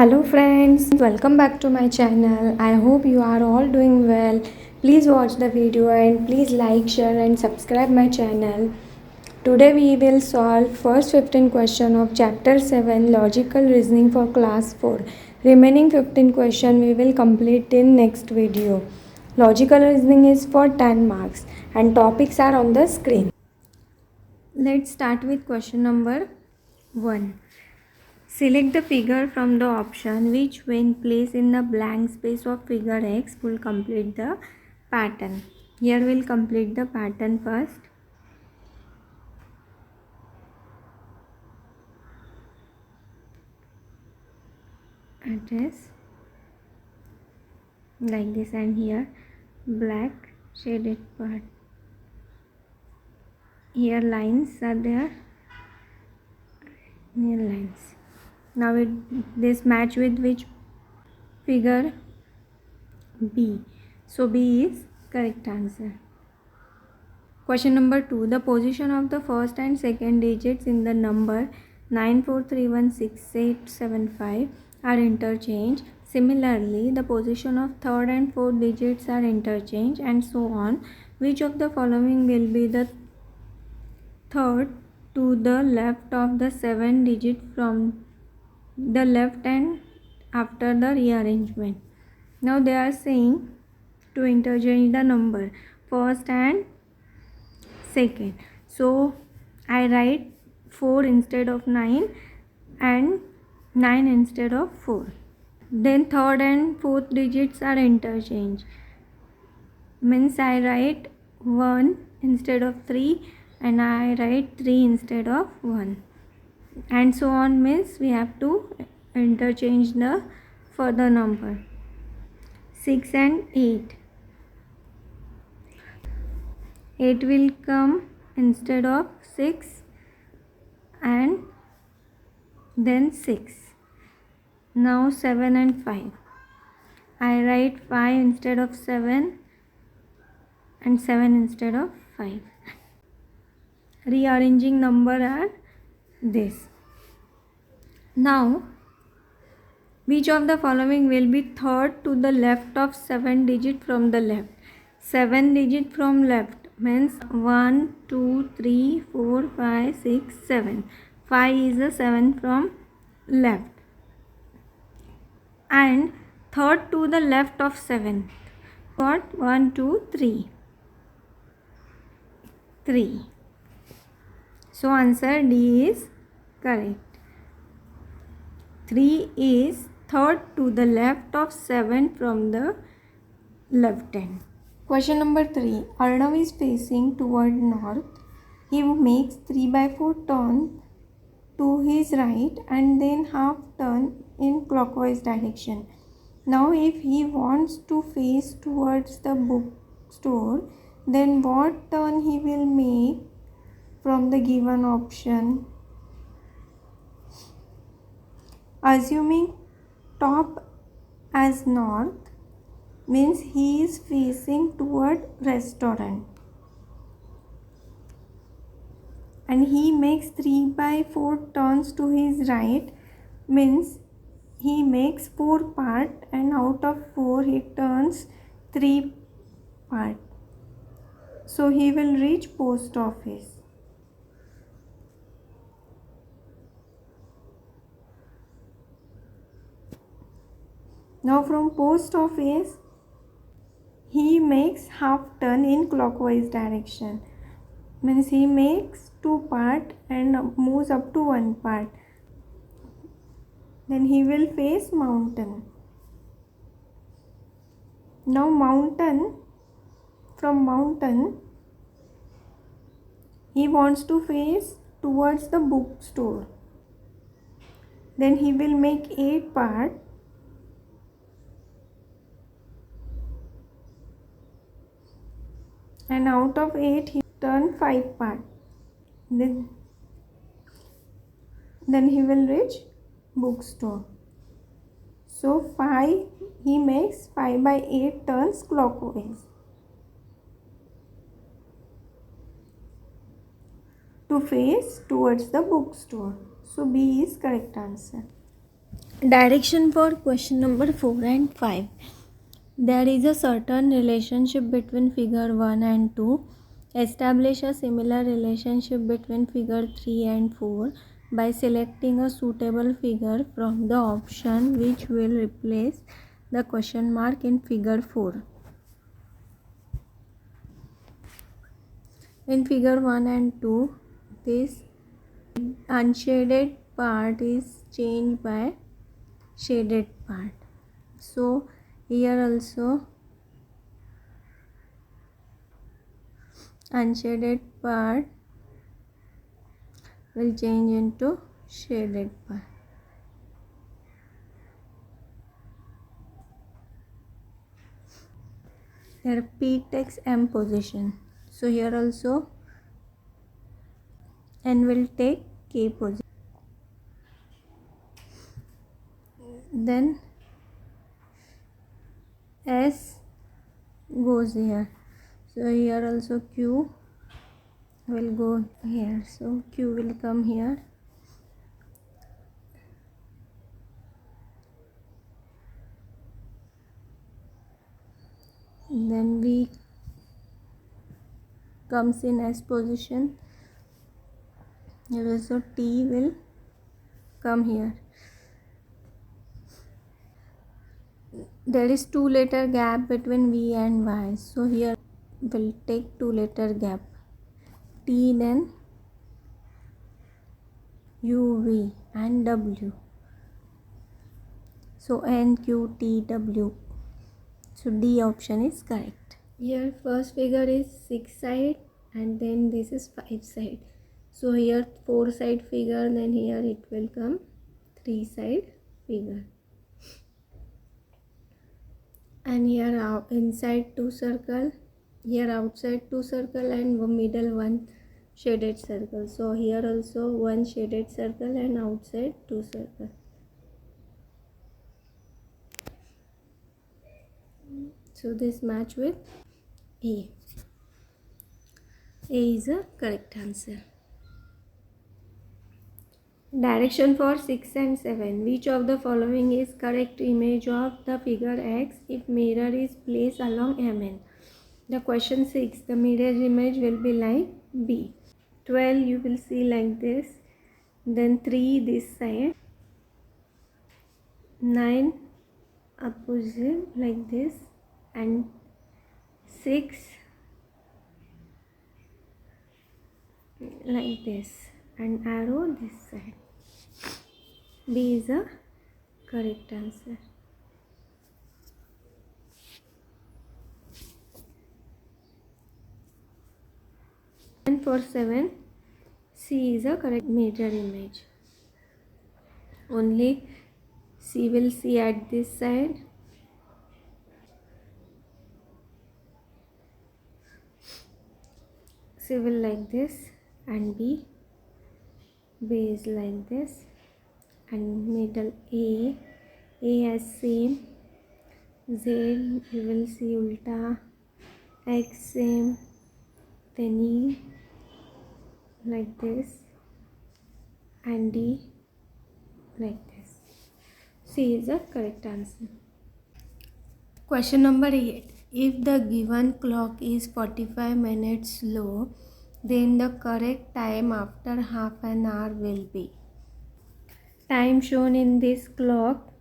Hello friends, welcome back to my channel. I hope you are all doing well. Please watch the video and please like, share and subscribe my channel. Today we will solve first 15 question of chapter 7 logical reasoning for class 4. Remaining 15 question we will complete in next video. Logical reasoning is for 10 marks and topics are on the screen. Let's start with question number 1. Select the figure from the option which when placed in the blank space of figure X will complete the pattern. Here we'll complete the pattern first. It is like this and here black shaded part. Here lines are there. Here lines. Now this match with which figure? B. So B is correct answer. Question number 2. The position of the first and second digits in the number 94316875 are interchanged. Similarly, the position of third and fourth digits are interchanged and so on. Which of the following will be the third to the left of the 7 digit from the left and after the rearrangement? Now they are saying to interchange the number first and second. So I write 4 instead of 9 and 9 instead of 4. Then third and fourth digits are interchanged. Means I write 1 instead of 3 and I write 3 instead of 1. And so on, means we have to interchange the further number. 6 and 8. 8 will come instead of 6 and then 6. Now 7 and 5. I write 5 instead of 7 and 7 instead of 5. Rearranging number are this. Now which of the following will be third to the left of 7 digit from the left? 7 digit from left means 1, 2, 3, 4, 5, 6, 7. 5 is a 7 from left. And third to the left of 7. What? 1, 2, 3. 3. So answer D is correct. 3 is third to the left of 7 from the left hand. Question number 3. Arnav is facing toward north. He makes 3/4 turn to his right and then half turn in clockwise direction. Now if he wants to face towards the bookstore, then what turn he will make from the given option? Assuming top as north means he is facing toward restaurant and he makes 3/4 turns to his right means he makes 4 part and out of 4 he turns 3 part. So he will reach post office. Now from post office he makes half turn in clockwise direction. Means he makes 2 part and moves up to 1 part. Then he will face mountain. Now from mountain he wants to face towards the bookstore. Then he will make 8 part and out of 8 he turn 5 part. Then he will reach bookstore. So 5 he makes 5/8 turns clockwise to face towards the bookstore. So B is correct answer. Direction for question number 4 and 5. There is a certain relationship between figure 1 and 2. Establish a similar relationship between figure 3 and 4 by selecting a suitable figure from the option which will replace the question mark in figure 4. In figure 1 and 2, this unshaded part is changed by shaded part. So here also unshaded part will change into shaded part. Here P takes M position. So here also N will take K position. Then S goes here. So here also Q will go here. So Q will come here. Then V comes in S position. Here also T will come here. There is 2 letter gap between V and Y. So here will take 2 letter gap. T, then U, V and W. So N, Q, T, W. So D option is correct. Here first figure is 6 side and then this is 5 side. So here 4 side figure, then here it will come 3 side figure. And here inside 2 circle, here outside 2 circle and middle 1 shaded circle. So here also 1 shaded circle and outside 2 circle. So this match with A. A is a correct answer. Direction for 6 and 7. Which of the following is correct image of the figure X if mirror is placed along MN? The question 6. The mirror image will be like B. 12 you will see like this. Then 3 this side. 9 opposite like this. And 6 like this. And arrow this side. B is a correct answer. And for 7, C is a correct mirror image. Only C will see at this side. C will like this and B. B is like this. And middle A has same. Z you will see ulta. X same. Then E like this. And D like this. C is the correct answer. Question number 8. If the given clock is 45 minutes slow, then the correct time after half an hour will be. Time shown in this clock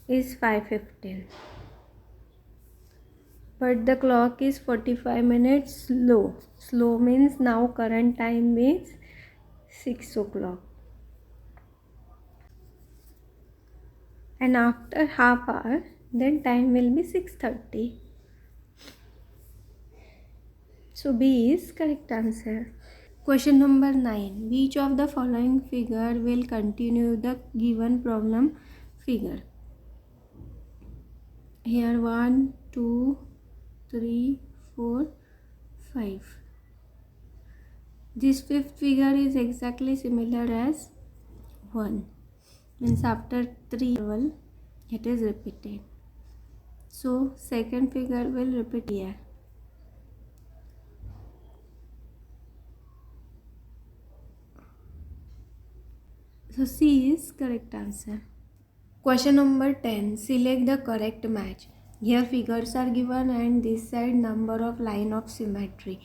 is 5:15. But the clock is 45 minutes slow. Slow means now current time is 6 o'clock. And after half hour, then time will be 6:30. So B is correct answer. Question number 9. Which of the following figure will continue the given problem figure? Here 1, 2, 3, 4, 5. This fifth figure is exactly similar as 1. Means after 3 it is repeated. So second figure will repeat here. So C is correct answer. Question number 10. Select the correct match. Here figures are given and this side number of line of symmetry.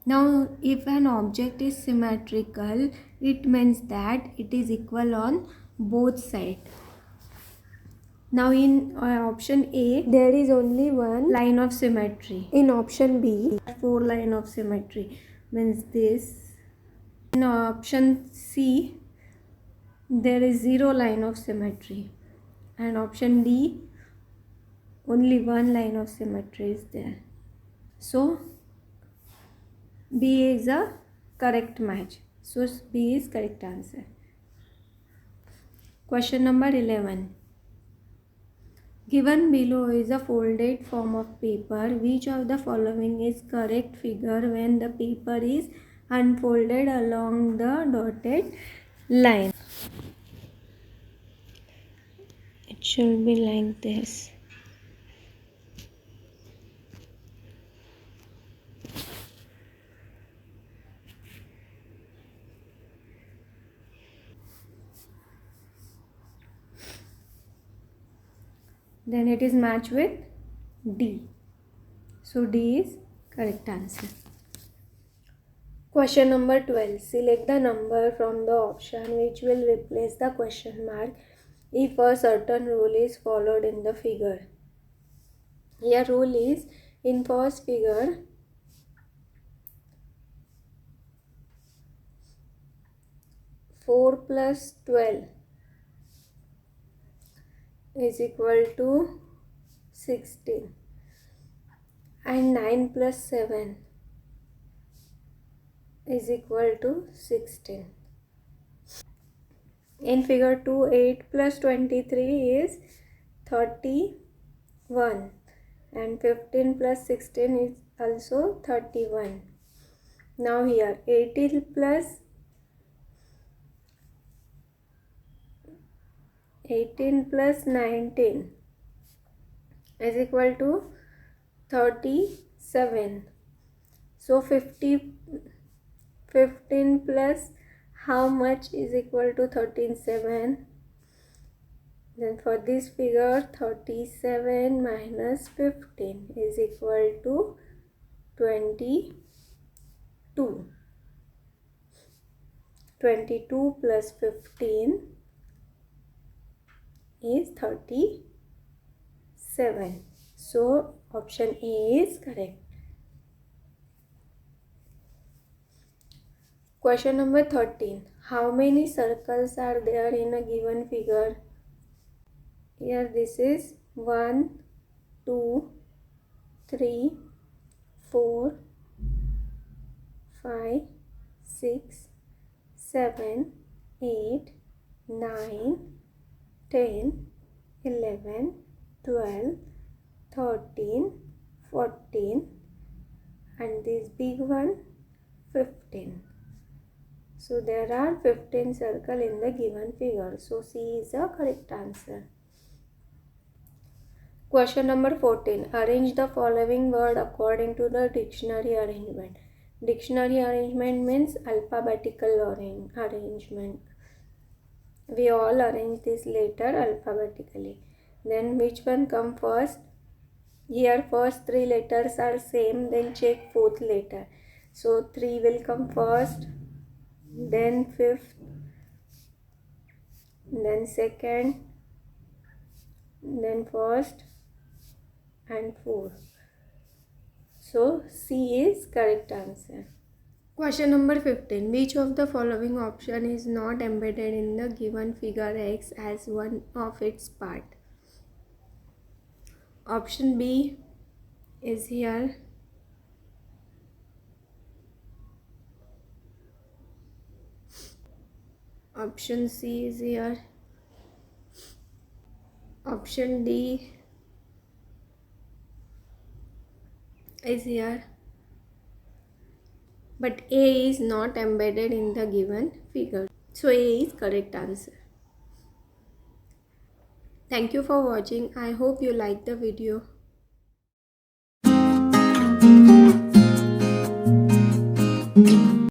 Now if an object is symmetrical, it means that it is equal on both sides. Now in option A, there is only one line of symmetry. In option B, 4 line of symmetry, means this. In option C, there is 0 line of symmetry. And option D, only one line of symmetry is there. So B is a correct match. So B is correct answer. Question number 11. Given below is a folded form of paper. Which of the following is correct figure when the paper is unfolded along the dotted line? It should be like this. Then it is matched with D. So D is correct answer. Question number 12. Select the number from the option which will replace the question mark if a certain rule is followed in the figure. Here rule is, in first figure, four plus 12 is equal to 16 and 9 plus 7 is equal to 16. In figure 2, 8 plus 23 is 31 and 15 plus 16 is also 31. Now here 18 plus 19 is equal to 37. So 15 plus how much is equal to 7? Then for this figure 37 minus 15 is equal to 22. 22 plus 15 is 37. So option A is correct. Question number 13. How many circles are there in a given figure? Here this is 1, 2, 3, 4, 5, 6, 7, 8, 9, 10, 11, 12, 13, 14 and this big one 15. So there are 15 circles in the given figure. So C is the correct answer. Question number 14. Arrange the following word according to the dictionary arrangement. Dictionary arrangement means alphabetical arrangement. We all arrange this letter alphabetically. Then which one come first? Here first 3 letters are same, then check fourth letter. So 3 will come first, then 5th, then 2nd, then 1st and 4th. So C is correct answer. Question number 15. Which of the following option is not embedded in the given figure X as one of its part? Option B is here. Option C is here. Option D is here. But A is not embedded in the given figure. So A is correct answer. Thank you for watching. I hope you liked the video.